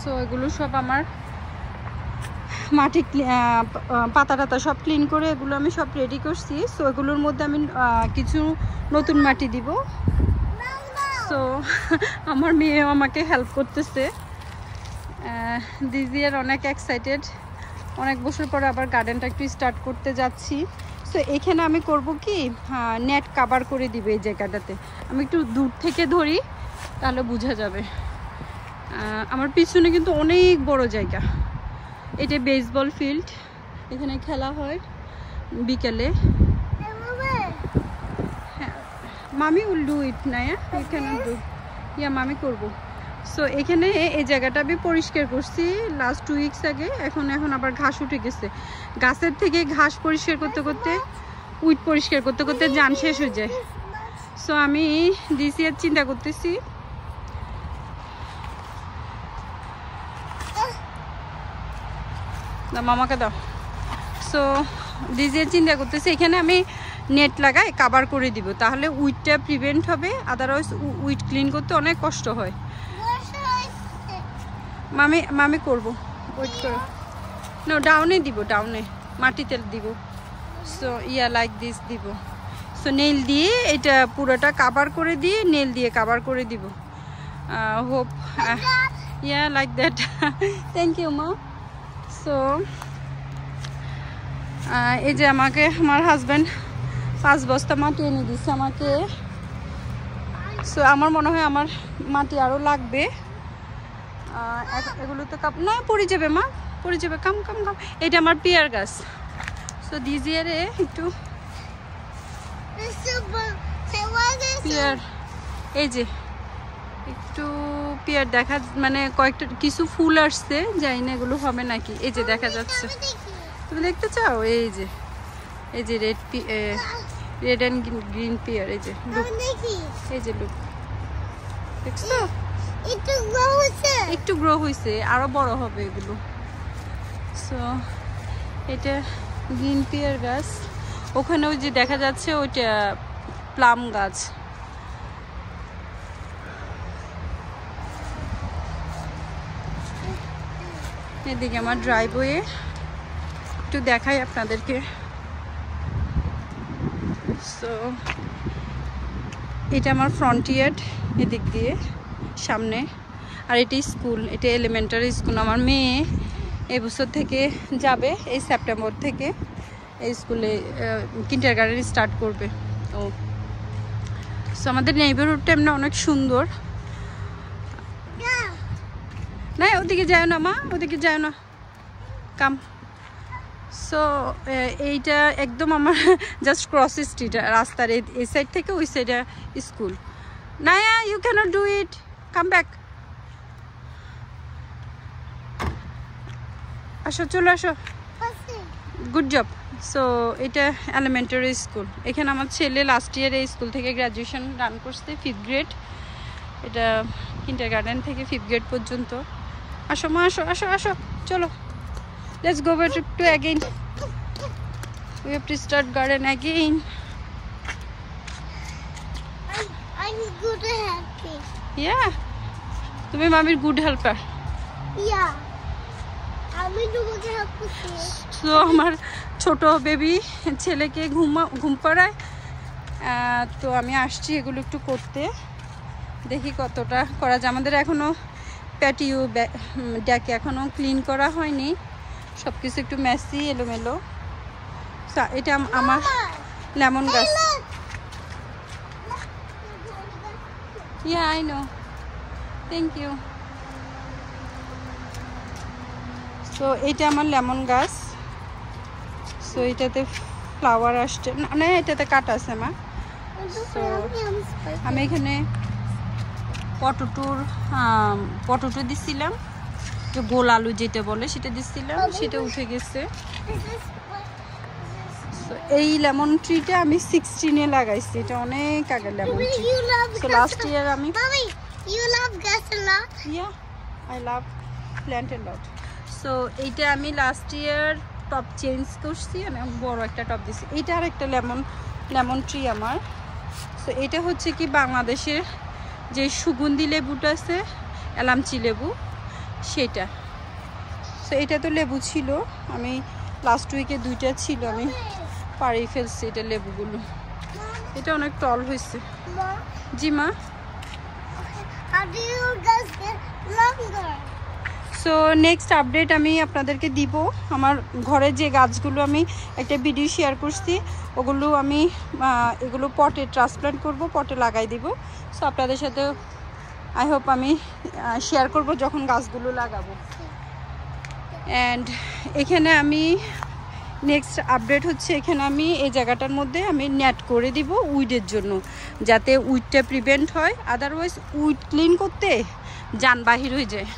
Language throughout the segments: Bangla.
সো এগুলো সব আমার মাটি পাতা টাতা সব ক্লিন করে এগুলো আমি সব রেডি করছি। সো এগুলোর মধ্যে আমি কিছু নতুন মাটি দিব। সো আমার মেয়ে আমাকে হেল্প করতেছে। দিদি আর অনেক এক্সাইটেড, অনেক বছর পরে আবার গার্ডেনটা একটু স্টার্ট করতে যাচ্ছি। সো এখানে আমি করব কি নেট কাভার করে দিবে এই জায়গাটাতে। আমি একটু দূর থেকে ধরি তাহলে বোঝা যাবে। আমার পিছনে কিন্তু অনেক বড় জায়গা। এটা বেসবল ফিল্ড, এখানে খেলা হয় বিকেলে। হ্যাঁ মামি উইল ডু ইট না, ইউ ক্যানট ডু, ইয়া মামি করব। সো এখানে এই জায়গাটা আমি পরিষ্কার করছি লাস্ট 2 উইকস আগে। এখন আবার ঘাস উঠে গেছে। গাছের থেকে ঘাস পরিষ্কার করতে করতে, উইট পরিষ্কার করতে করতে জান শেষ হয়ে যায়। সো আমি দিস ইয়ার চিন্তা করতেছি মামাকে দাও। সো দিস ইয়ার চিন্তা করতেছি এখানে আমি নেট লাগাই কাভার করে দিব, তাহলে উইটটা প্রিভেন্ট হবে। আদারওয়াইজ উইট ক্লিন করতে অনেক কষ্ট হয়। মামি করবো, ওয়েট করো। না ডাউনে দিব, ডাউনে মাটিতে দিব। সো ইয়া লাইক দিস দিব। সো নেল দিয়ে এটা পুরোটা কাভার করে দিয়ে নেল দিয়ে কাভার করে দিব। Hope ya like that. Thank you মা। সো এই যে আমাকে আমার হাজব্যান্ড 5 বস্তা মাটি এনে দিচ্ছে আমাকে। সো আমার মনে হয় আমার মাটি আরও লাগবে। এগুলো তো কাপ না পড়ে যাবে মা, পড়ে যাবে। কাম কাম কাম। এটা আমার পেয়ার গাছ। সো দিস ইয়ারে একটু পেয়ার, এই যে একটু পেয়ার দেখা, মানে কয়েকটা কিছু ফুল আসছে, জানি না এগুলো হবে নাকি। এই যে দেখা যাচ্ছে, তুমি দেখতে চাও? এই যে রেড অ্যান্ড গ্রিন পেয়ার। এই যে লুক, এই যে লুক, দেখছো? একটু গ্রো হয়েছে, আরো বড় হবে এগুলো। সো এটা গ্রিন পেয়ার গাছ। ওখানেও যে দেখা যাচ্ছে ওইটা প্লাম গাছ। এদিকে আমার ড্রাইভওয়ে একটু দেখাই আপনাদেরকে। সো এটা আমার ফ্রন্ট ইয়ার্ড, এদিক দিয়ে সামনে। আর এটি স্কুল, এটা এলিমেন্টারি স্কুল। আমার মেয়ে এই বছর থেকে যাবে, এই সেপ্টেম্বর থেকে এই স্কুলে কিন্ডারগার্টেন স্টার্ট করবে। ও সো আমাদের নেইবারহুডটা এমনি অনেক সুন্দর। না ওদিকে যায় না মা, ওদিকে যায় না, কাম। সো এইটা একদম আমার জাস্ট ক্রস স্ট্রিট, রাস্তার এই সাইড থেকে ওই সাইডে স্কুল। না you cannot do it, come back. আসো, চলে আসো, গুড জব। সো এটা এলিমেন্টারি স্কুল। এখানে আমার ছেলে লাস্ট ইয়ার এই স্কুল থেকে গ্র্যাজুয়েশন রান করছে, 5th গ্রেড। এটা কিন্ডারগার্টেন থেকে 5th গ্রেড পর্যন্ত। আসো মা, আসো আসো আসো, চলো, let's go back to again. We have to start garden again. I'm good helping. Yeah, তুমি মামির গুড হেল্পার। Yeah, আমি তোমাকে হেল্প করছি। সো আমার ছোট বেবি ছেলেকে ঘুম পাড়ায়, তো আমি আসছি এগুলো একটু করতে। দেখি কতটা করা যায়। আমাদের এখনো প্যাটিও ডেকে এখনো ক্লিন করা হয়নি, সব কিছু একটু মেসি এলোমেলো। এটা আমার লেমন গাছ। Yeah I know, thank you. So এটা আমার লেমন গাছ। সো এটাতে ফ্লাওয়ার আসছে না, এটাতে কাটা আছে মা। সো আমি এখানে পটোটো দিছিলাম, যে গোল আলু যেটা বলে সেটা দিছিলাম, সেটা উঠে গেছে। এই লেমন ট্রিটা আমি 16-এ লাগাইছি, এটা অনেক আগে lemon tree. So last year আমি I love plant a lot. So এইটা আমি লাস্ট ইয়ার টপ চেঞ্জ করছি, অনেক বড় একটা টপ দিছি। এইটা আর একটা লেমন ট্রি আমার। সো এটা হচ্ছে কি বাংলাদেশের যে সুগন্ধি লেবুটা আছে, এলামচি লেবু, সেটা। সো এটা তো লেবু ছিল, আমি লাস্ট উইকে 2টা ছিল, আমি পাড়িয়ে ফেলছি এটা লেবুগুলো। এটা অনেক টল হয়েছে। Mom, জি মা। how do you guys get longer? So next update আমি আপনাদেরকে দিব। আমার ঘরে যে গাছগুলো আমি একটা ভিডিও শেয়ার করছি, ওগুলো আমি এগুলো পটে ট্রান্সপ্লান্ট করব, পটে লাগাই দিব। সো আপনাদের সাথে আই হোপ আমি শেয়ার করব যখন গাছগুলো লাগাবো। অ্যান্ড এখানে আমি নেক্সট আপডেট হচ্ছে, এখানে আমি এই জায়গাটার মধ্যে আমি নেট করে দিব উইডের জন্য, যাতে উইডটা প্রিভেন্ট হয়। আদারওয়াইজ উইড ক্লিন করতে যান বাহির হয়ে যায়।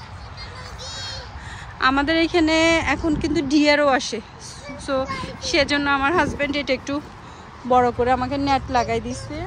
আমাদের এখানে এখন কিন্তু ডিয়ারও আসে, সো সেজন্য আমার হাজব্যান্ড এটা একটু বড় করে আমাকে নেট লাগাই দিচ্ছে।